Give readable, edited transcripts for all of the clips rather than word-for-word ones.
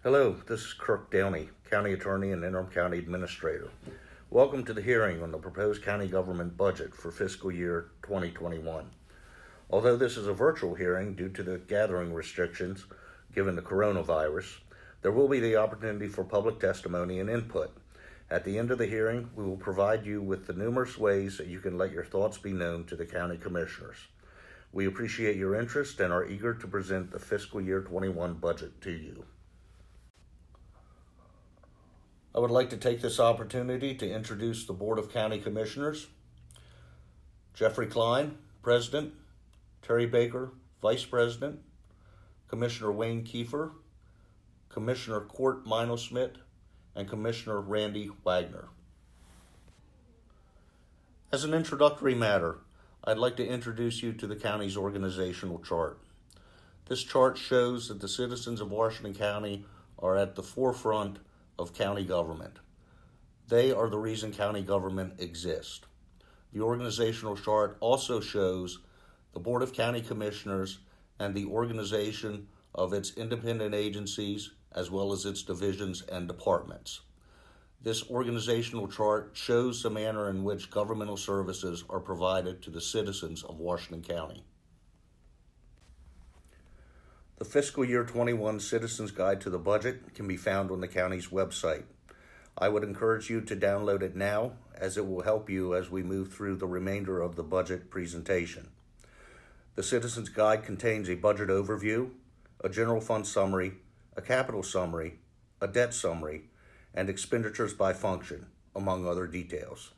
Hello, this is Kirk Downey, County Attorney and Interim County Administrator. Welcome to the hearing on the proposed county government budget for fiscal year 2021. Although this is a virtual hearing due to the gathering restrictions given the coronavirus, there will be the opportunity for public testimony and input. At the end of the hearing, we will provide you with the numerous ways that you can let your thoughts be known to the county commissioners. We appreciate your interest and are eager to present the fiscal year 21 budget to you. I would like to take this opportunity to introduce the Board of County Commissioners. Jeffrey Klein, President, Terry Baker, Vice President, Commissioner Wayne Kiefer, Commissioner Court Mino-Smith, and Commissioner Randy Wagner. As an introductory matter, I'd like to introduce you to the county's organizational chart. This chart shows that the citizens of Washington County are at the forefront of county government. They are the reason county government exists. The organizational chart also shows the Board of County Commissioners and the organization of its independent agencies as well as its divisions and departments. This organizational chart shows the manner in which governmental services are provided to the citizens of Washington County. The fiscal year 21 Citizens Guide to the Budget can be found on the county's website. I would encourage you to download it now, as it will help you as we move through the remainder of the budget presentation. The Citizens Guide contains a budget overview, a general fund summary, a capital summary, a debt summary, and expenditures by function, among other details.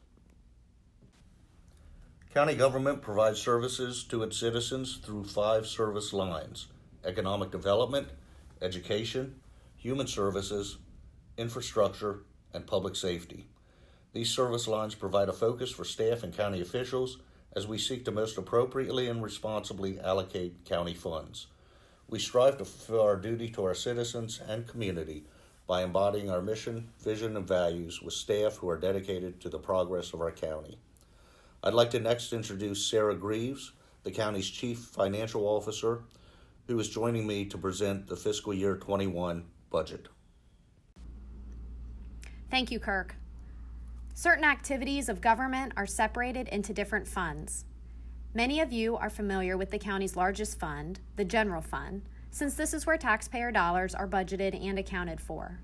County government provides services to its citizens through 5 service lines: economic development, education, human services, infrastructure, and public safety. These service lines provide a focus for staff and county officials as we seek to most appropriately and responsibly allocate county funds. We strive to fulfill our duty to our citizens and community by embodying our mission, vision, and values with staff who are dedicated to the progress of our county. I'd like to next introduce Sarah Greaves, the county's Chief Financial Officer, who is joining me to present the fiscal year 21 budget. Thank you, Kirk. Certain activities of government are separated into different funds. Many of you are familiar with the county's largest fund, the general fund, since this is where taxpayer dollars are budgeted and accounted for.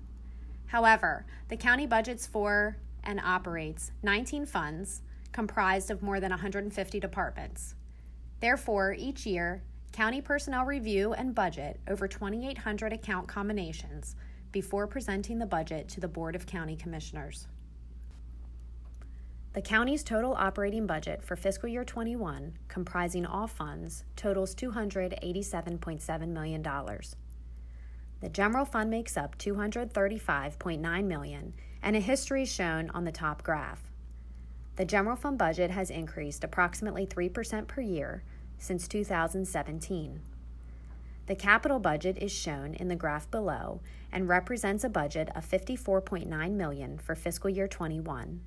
However, the county budgets for and operates 19 funds comprised of more than 150 departments. Therefore, each year, county personnel review and budget over 2,800 account combinations before presenting the budget to the Board of County Commissioners. The county's total operating budget for fiscal year 21, comprising all funds, totals $287.7 million. The general fund makes up $235.9 million, and a history is shown on the top graph. The general fund budget has increased approximately 3% per year since 2017. The capital budget is shown in the graph below and represents a budget of $54.9 million for fiscal year 21.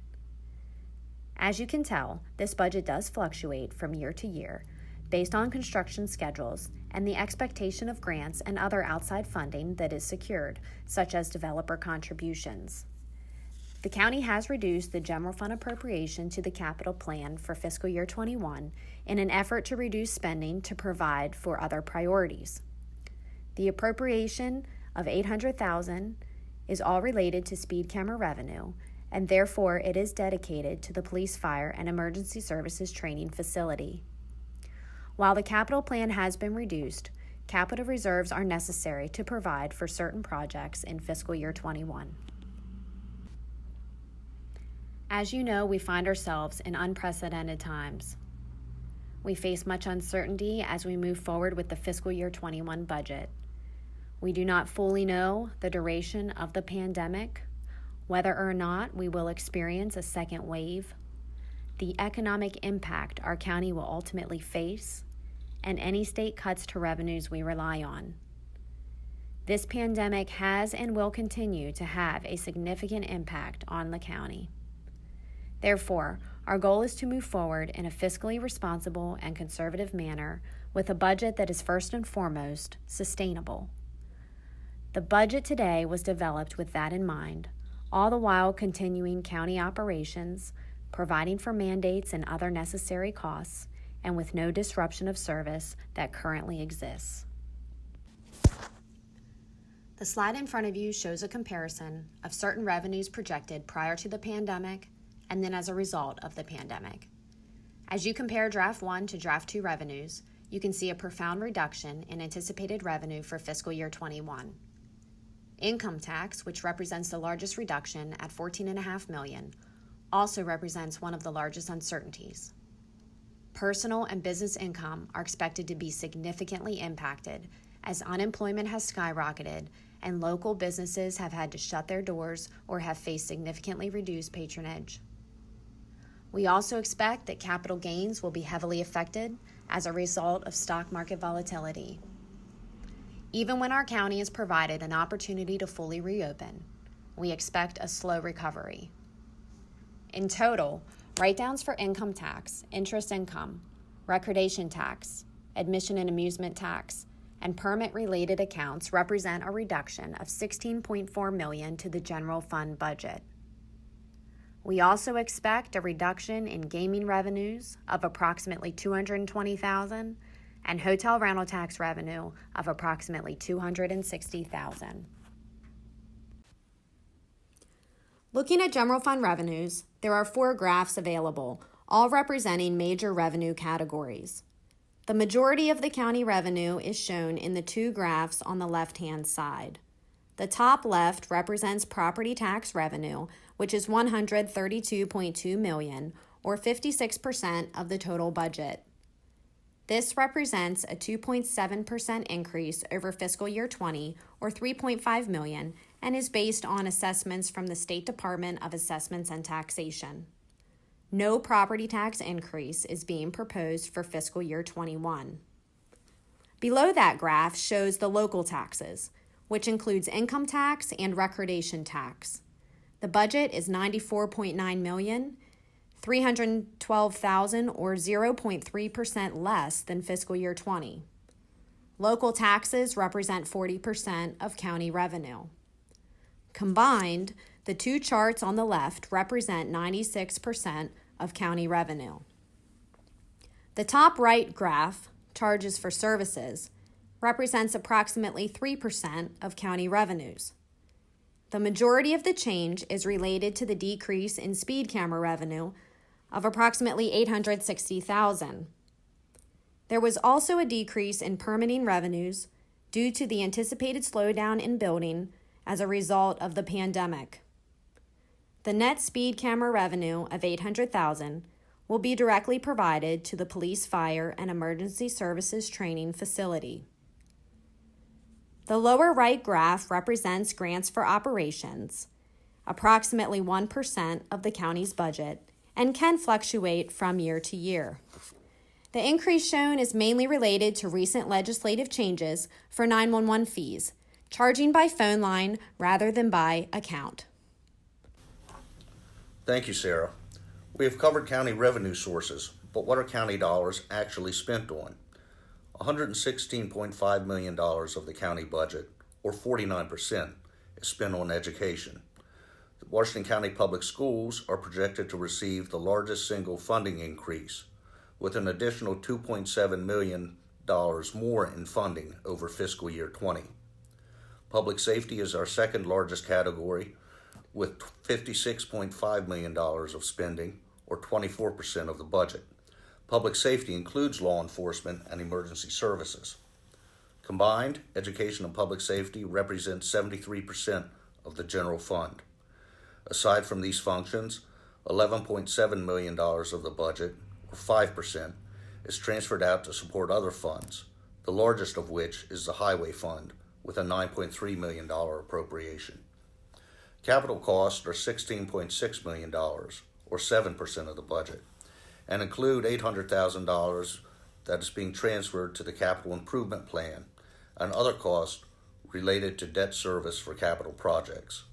As you can tell, this budget does fluctuate from year to year based on construction schedules and the expectation of grants and other outside funding that is secured, such as developer contributions. The county has reduced the general fund appropriation to the capital plan for fiscal year 21 in an effort to reduce spending to provide for other priorities. The appropriation of $800,000 is all related to speed camera revenue, and therefore it is dedicated to the police, fire, and emergency services training facility. While the capital plan has been reduced, capital reserves are necessary to provide for certain projects in fiscal year 21. As you know, we find ourselves in unprecedented times. We face much uncertainty as we move forward with the fiscal year 21 budget. We do not fully know the duration of the pandemic, whether or not we will experience a second wave, the economic impact our county will ultimately face, and any state cuts to revenues we rely on. This pandemic has and will continue to have a significant impact on the county. Therefore, our goal is to move forward in a fiscally responsible and conservative manner with a budget that is first and foremost sustainable. The budget today was developed with that in mind, all the while continuing county operations, providing for mandates and other necessary costs, and with no disruption of service that currently exists. The slide in front of you shows a comparison of certain revenues projected prior to the pandemic and then as a result of the pandemic. As you compare Draft 1 to Draft 2 revenues, you can see a profound reduction in anticipated revenue for fiscal year 21. Income tax, which represents the largest reduction at $14.5 million, also represents one of the largest uncertainties. Personal and business income are expected to be significantly impacted as unemployment has skyrocketed and local businesses have had to shut their doors or have faced significantly reduced patronage. We also expect that capital gains will be heavily affected as a result of stock market volatility. Even when our county is provided an opportunity to fully reopen, we expect a slow recovery. In total, write-downs for income tax, interest income, recordation tax, admission and amusement tax, and permit-related accounts represent a reduction of $16.4 million to the general fund budget. We also expect a reduction in gaming revenues of approximately $220,000 and hotel rental tax revenue of approximately $260,000. Looking at general fund revenues, there are 4 graphs available, all representing major revenue categories. The majority of the county revenue is shown in the 2 graphs on the left-hand side. The top left represents property tax revenue, which is $132.2 million, or 56% of the total budget. This represents a 2.7% increase over fiscal year 20, or $3.5 million, and is based on assessments from the State Department of Assessments and Taxation. No property tax increase is being proposed for fiscal year 21. Below that graph shows the local taxes, which includes income tax and recordation tax. The budget is $94.9 million, $312,000 or 0.3% less than fiscal year 20. Local taxes represent 40% of county revenue. Combined, the 2 charts on the left represent 96% of county revenue. The top right graph, charges for services, represents approximately 3% of county revenues. The majority of the change is related to the decrease in speed camera revenue of approximately $860,000. There was also a decrease in permitting revenues due to the anticipated slowdown in building as a result of the pandemic. The net speed camera revenue of $800,000 will be directly provided to the Police, Fire, and Emergency Services Training Facility. The lower right graph represents grants for operations, approximately 1% of the county's budget, and can fluctuate from year to year. The increase shown is mainly related to recent legislative changes for 911 fees, charging by phone line rather than by account. Thank you, Sarah. We have covered county revenue sources, but what are county dollars actually spent on? $116.5 million of the county budget, or 49%, is spent on education. The Washington County Public Schools are projected to receive the largest single funding increase, with an additional $2.7 million more in funding over fiscal year 20. Public safety is our second largest category, with $56.5 million of spending, or 24% of the budget. Public safety includes law enforcement and emergency services. Combined, education and public safety represent 73% of the general fund. Aside from these functions, $11.7 million of the budget, or 5%, is transferred out to support other funds, the largest of which is the Highway Fund, with a $9.3 million appropriation. Capital costs are $16.6 million, or 7% of the budget, and include $800,000 that is being transferred to the capital improvement plan and other costs related to debt service for capital projects.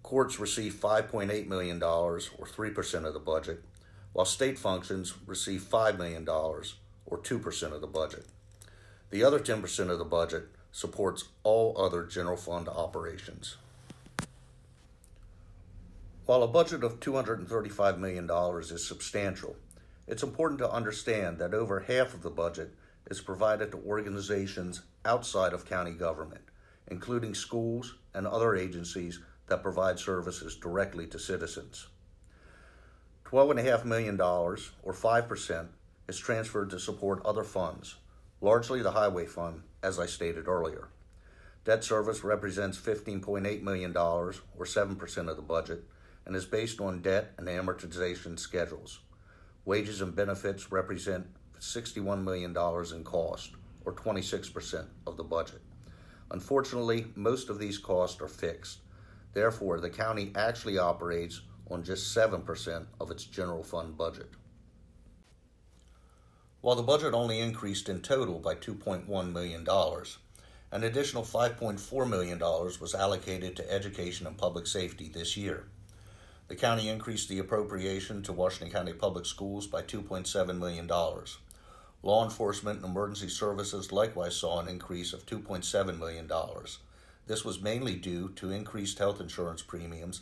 Courts receive $5.8 million, or 3% of the budget, while state functions receive $5 million, or 2% of the budget. The other 10% of the budget supports all other general fund operations. While a budget of $235 million is substantial, it's important to understand that over half of the budget is provided to organizations outside of county government, including schools and other agencies that provide services directly to citizens. $12.5 million, or 5%, is transferred to support other funds, largely the Highway Fund, as I stated earlier. Debt service represents $15.8 million, or 7% of the budget, and is based on debt and amortization schedules. Wages and benefits represent $61 million in cost, or 26% of the budget. Unfortunately, most of these costs are fixed. Therefore, the county actually operates on just 7% of its general fund budget. While the budget only increased in total by $2.1 million, an additional $5.4 million was allocated to education and public safety this year. The county increased the appropriation to Washington County Public Schools by $2.7 million. Law enforcement and emergency services likewise saw an increase of $2.7 million. This was mainly due to increased health insurance premiums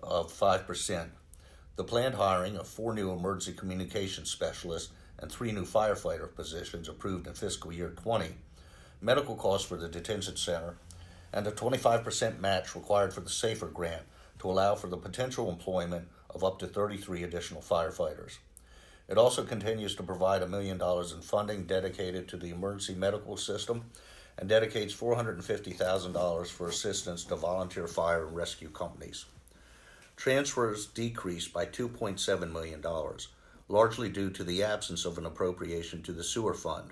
of 5%, the planned hiring of 4 new emergency communications specialists and 3 new firefighter positions approved in fiscal year 20, medical costs for the detention center, and a 25% match required for the SAFER grant to allow for the potential employment of up to 33 additional firefighters. It also continues to provide $1 million in funding dedicated to the emergency medical system and dedicates $450,000 for assistance to volunteer fire and rescue companies. Transfers decreased by $2.7 million, largely due to the absence of an appropriation to the sewer fund.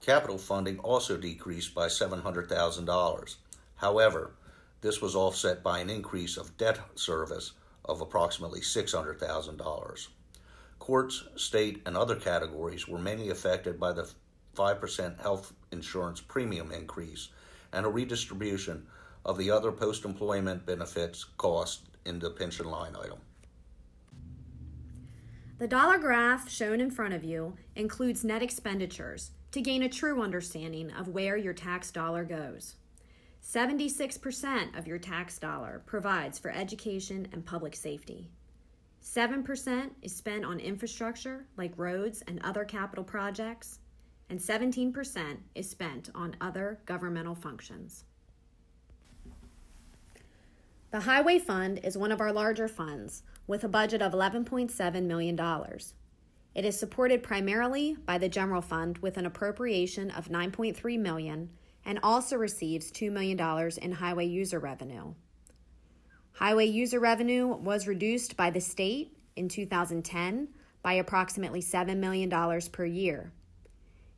Capital funding also decreased by $700,000. However, this was offset by an increase of debt service of approximately $600,000. Courts, state, and other categories were mainly affected by the 5% health insurance premium increase and a redistribution of the other post-employment benefits cost in the pension line item. The dollar graph shown in front of you includes net expenditures to gain a true understanding of where your tax dollar goes. 76% of your tax dollar provides for education and public safety. 7% is spent on infrastructure like roads and other capital projects, and 17% is spent on other governmental functions. The Highway Fund is one of our larger funds with a budget of $11.7 million. It is supported primarily by the General Fund with an appropriation of $9.3 million and also receives $2 million in highway user revenue. Highway user revenue was reduced by the state in 2010 by approximately $7 million per year.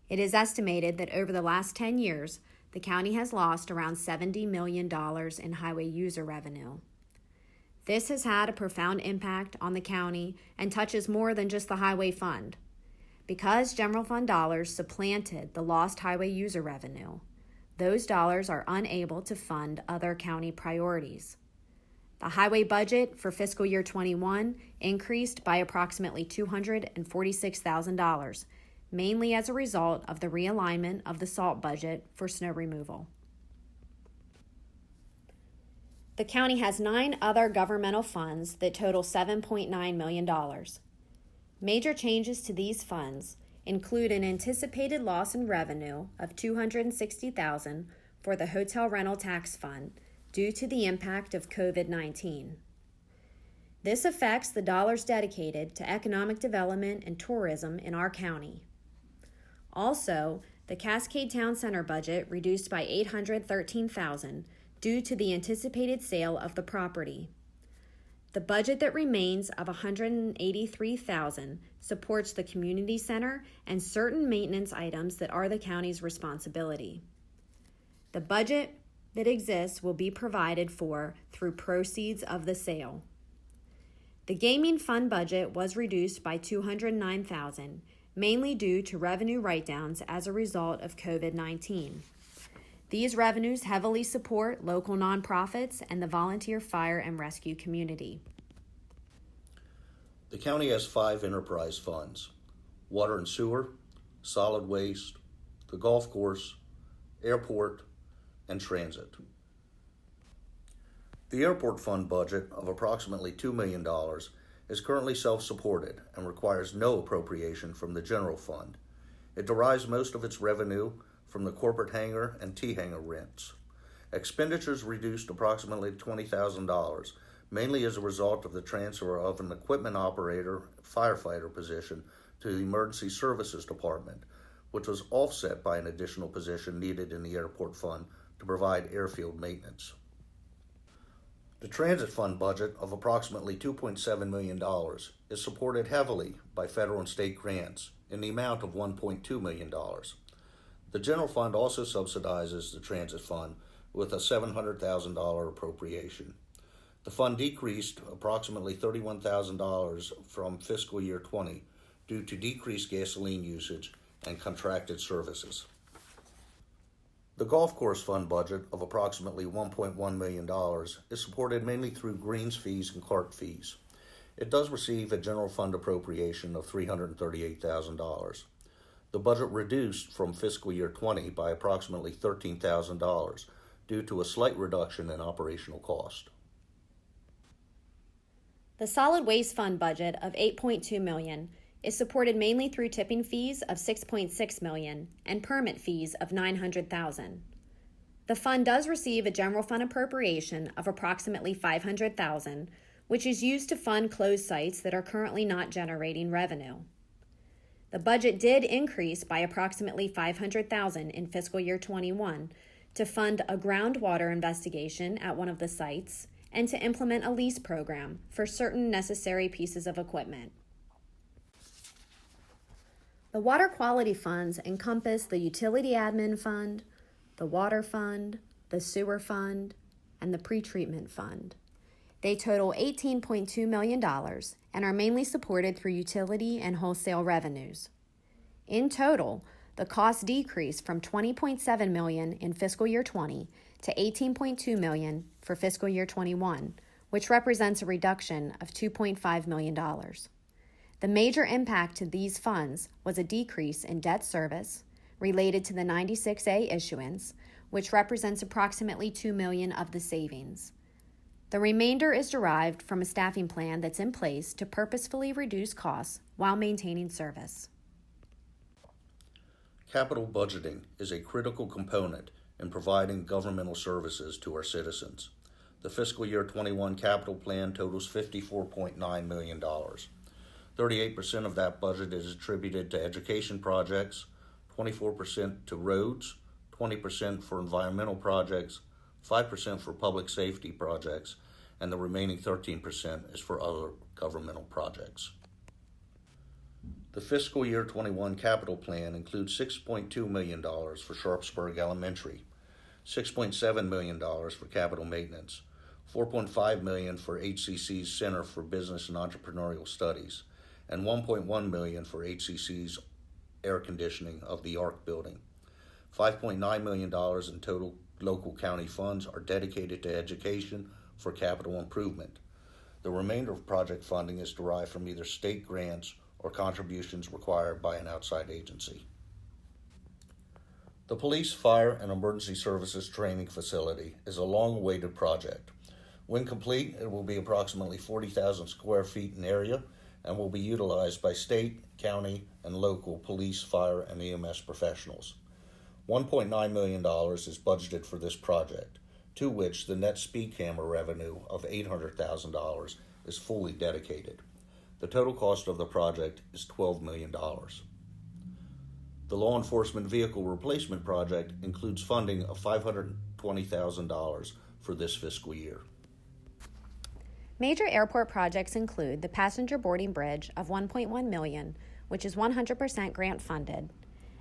It is estimated that over the last 10 years, the county has lost around $70 million in highway user revenue. This has had a profound impact on the county and touches more than just the Highway Fund. Because general fund dollars supplanted the lost highway user revenue, those dollars are unable to fund other county priorities. The highway budget for fiscal year 21 increased by approximately $246,000, mainly as a result of the realignment of the SALT budget for snow removal. The county has 9 other governmental funds that total $7.9 million. Major changes to these funds include an anticipated loss in revenue of $260,000 for the hotel rental tax fund due to the impact of COVID-19. This affects the dollars dedicated to economic development and tourism in our county. Also, the Cascade Town Center budget reduced by $813,000 due to the anticipated sale of the property. The budget that remains of $183,000 supports the community center and certain maintenance items that are the county's responsibility. The budget that exists will be provided for through proceeds of the sale. The gaming fund budget was reduced by $209,000, mainly due to revenue write-downs as a result of COVID-19. These revenues heavily support local nonprofits and the volunteer fire and rescue community. The county has 5 enterprise funds: water and sewer, solid waste, the golf course, airport, and transit. The airport fund budget of approximately $2 million is currently self-supported and requires no appropriation from the general fund. It derives most of its revenue from the corporate hangar and T-hangar rents. Expenditures reduced approximately $20,000, mainly as a result of the transfer of an equipment operator firefighter position to the Emergency Services Department, which was offset by an additional position needed in the airport fund to provide airfield maintenance. The transit fund budget of approximately $2.7 million is supported heavily by federal and state grants in the amount of $1.2 million. The general fund also subsidizes the transit fund with a $700,000 appropriation. The fund decreased approximately $31,000 from fiscal year 20 due to decreased gasoline usage and contracted services. The golf course fund budget of approximately $1.1 million is supported mainly through greens fees and cart fees. It does receive a general fund appropriation of $338,000. The budget reduced from fiscal year 20 by approximately $13,000 due to a slight reduction in operational cost. The solid waste fund budget of $8.2 million is supported mainly through tipping fees of $6.6 million and permit fees of $900,000. The fund does receive a general fund appropriation of approximately $500,000, which is used to fund closed sites that are currently not generating revenue. The budget did increase by approximately $500,000 in fiscal year 21 to fund a groundwater investigation at one of the sites and to implement a lease program for certain necessary pieces of equipment. The water quality funds encompass the utility admin fund, the water fund, the sewer fund, and the pretreatment fund. They total $18.2 million and are mainly supported through utility and wholesale revenues. In total, the cost decreased from $20.7 million in fiscal year 20 to $18.2 million for fiscal year 21, which represents a reduction of $2.5 million. The major impact to these funds was a decrease in debt service related to the 96A issuance, which represents approximately $2 million of the savings. The remainder is derived from a staffing plan that's in place to purposefully reduce costs while maintaining service. Capital budgeting is a critical component in providing governmental services to our citizens. The fiscal year 21 capital plan totals $54.9 million. 38% of that budget is attributed to education projects, 24% to roads, 20% for environmental projects, 5% for public safety projects, and the remaining 13% is for other governmental projects. The fiscal year 21 capital plan includes $6.2 million for Sharpsburg Elementary, $6.7 million for capital maintenance, $4.5 million for HCC's Center for Business and Entrepreneurial Studies, and $1.1 million for HCC's air conditioning of the ARC building. $5.9 million in total local county funds are dedicated to education for capital improvement. The remainder of project funding is derived from either state grants or contributions required by an outside agency. The Police, Fire, and Emergency Services Training Facility is a long-awaited project. When complete, it will be approximately 40,000 square feet in area and will be utilized by state, county, and local police, fire, and EMS professionals. $1.9 million is budgeted for this project, to which the net speed camera revenue of $800,000 is fully dedicated. The total cost of the project is $12 million. The Law Enforcement Vehicle Replacement Project includes funding of $520,000 for this fiscal year. Major airport projects include the passenger boarding bridge of $1.1 million, which is 100% grant funded,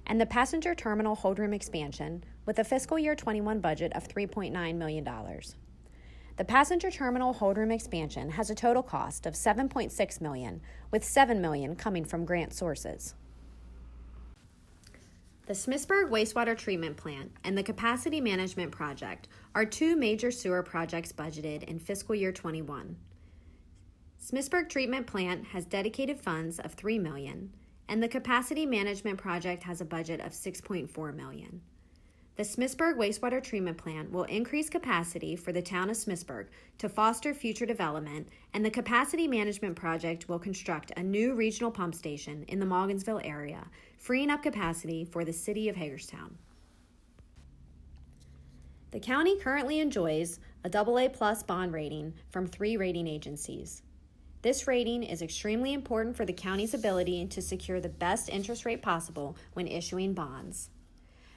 and the passenger terminal holdroom expansion with a fiscal year 21 budget of $3.9 million. The passenger terminal holdroom expansion has a total cost of $7.6 million, with $7 million coming from grant sources. The Smithsburg Wastewater Treatment Plant and the Capacity Management Project are two major sewer projects budgeted in fiscal year 21. Smithsburg Treatment Plant has dedicated funds of $3 million, and the Capacity Management Project has a budget of $6.4 million. The Smithsburg Wastewater Treatment Plant will increase capacity for the town of Smithsburg to foster future development, and the Capacity Management Project will construct a new regional pump station in the Morgansville area, freeing up capacity for the city of Hagerstown. The county currently enjoys a AA+ bond rating from 3 rating agencies. This rating is extremely important for the county's ability to secure the best interest rate possible when issuing bonds.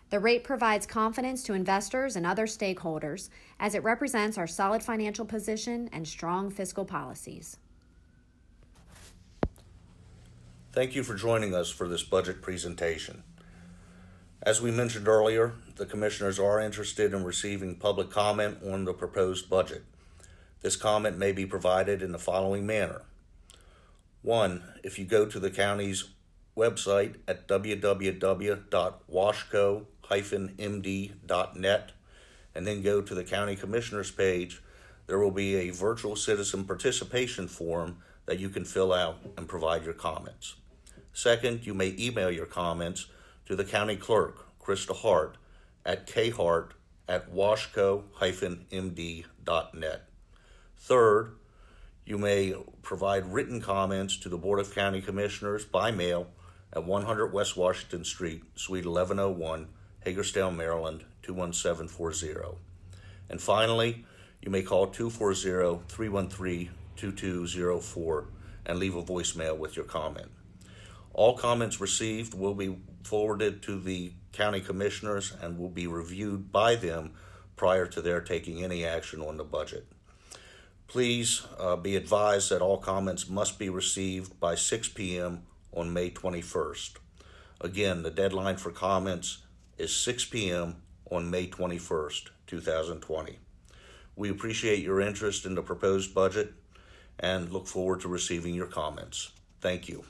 The rate provides confidence to investors and other stakeholders as it represents our solid financial position and strong fiscal policies. Thank you for joining us for this budget presentation. As we mentioned earlier, the commissioners are interested in receiving public comment on the proposed budget. This comment may be provided in the following manner. 1. If you go to the county's website at www.washco-md.net and then go to the County Commissioners page, there will be a virtual citizen participation form that you can fill out and provide your comments. Second, you may email your comments to the County Clerk, Krista Hart, at khart@washco-md.net. Third, you may provide written comments to the Board of County Commissioners by mail at 100 West Washington Street, Suite 1101, Hagerstown, Maryland, 21740. And finally, you may call 240-313-2204 and leave a voicemail with your comment. All comments received will be forwarded to the county commissioners and will be reviewed by them prior to their taking any action on the budget. Please be advised that all comments must be received by 6 p.m. on May 21st. Again, the deadline for comments is 6 p.m. on May 21st, 2020. We appreciate your interest in the proposed budget and look forward to receiving your comments. Thank you.